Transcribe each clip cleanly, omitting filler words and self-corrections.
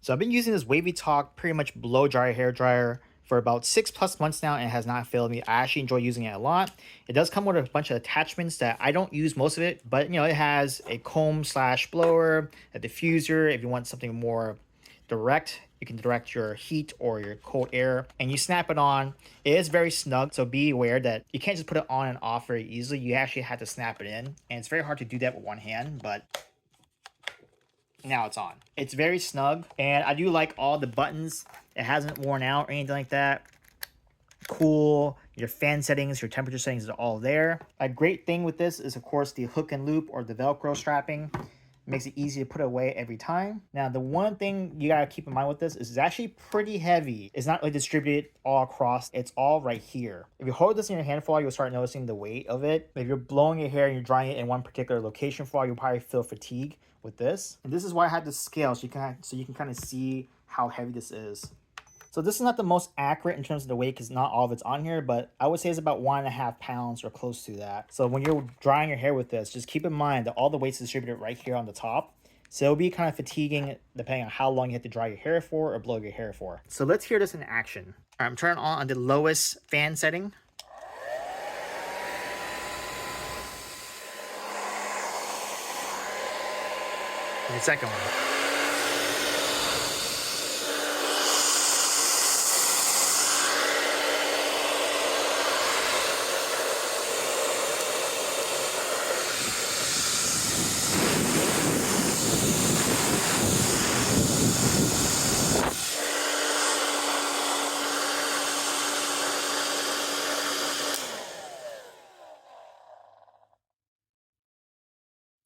So I've been using this WavyTalk pretty much blow dry hair dryer for about 6+ months now, and it has not failed me. I actually enjoy using it a lot. It does come with a bunch of attachments that I don't use most of it, but it has a comb slash blower, a diffuser if you want something more direct. You can direct your heat or your cold air, and you snap it on. It is very snug, so be aware that you can't just put it on and off very easily. You actually have to snap it in, and it's very hard to do that with one hand, but now it's on. It's very snug, and I do like all the buttons. It hasn't worn out or anything like that. Cool. Your fan settings, your temperature settings are all there. A great thing with this is, of course, the hook and loop or the Velcro strapping. Makes it easy to put away every time. Now, the one thing you gotta keep in mind with this is it's actually pretty heavy. It's not really distributed all across. It's all right here. If you hold this in your hand for a while, you'll start noticing the weight of it. If you're blowing your hair and you're drying it in one particular location for a while, you'll probably feel fatigue with this. And this is why I had the scale, so you can kind of see how heavy this is. So this is not the most accurate in terms of the weight because not all of it's on here, but I would say it's about 1.5 pounds or close to that. So when you're drying your hair with this, just keep in mind that all the weight's distributed right here on the top. So it'll be kind of fatiguing depending on how long you have to dry your hair for or blow your hair for. So let's hear this in action. All right, I'm turning on the lowest fan setting. And the second one.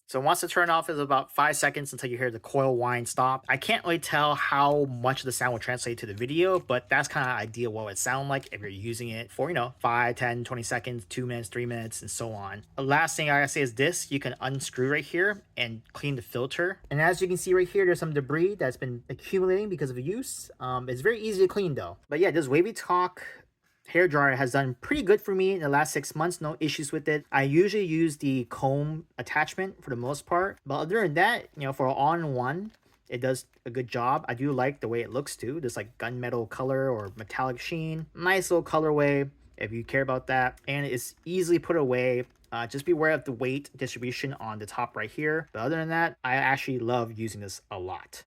So once the turn off is about 5 seconds until you hear the coil whine stop. I can't really tell how much of the sound will translate to the video, but that's kind of ideal what it would sound like if you're using it for, 5, 10, 20 seconds, 2 minutes, 3 minutes, and so on. The last thing I gotta say is this: you can unscrew right here and clean the filter. And as you can see right here, there's some debris that's been accumulating because of use. It's very easy to clean though. But yeah, this WavyTalk hair dryer has done pretty good for me in the last 6 months. No issues with it. I usually use the comb attachment for the most part, but other than that, for an all-in-one, it does a good job. I do like the way it looks too. This like gunmetal color or metallic sheen. Nice little colorway if you care about that, and it's easily put away. Just be aware of the weight distribution on the top right here. But other than that, I actually love using this a lot.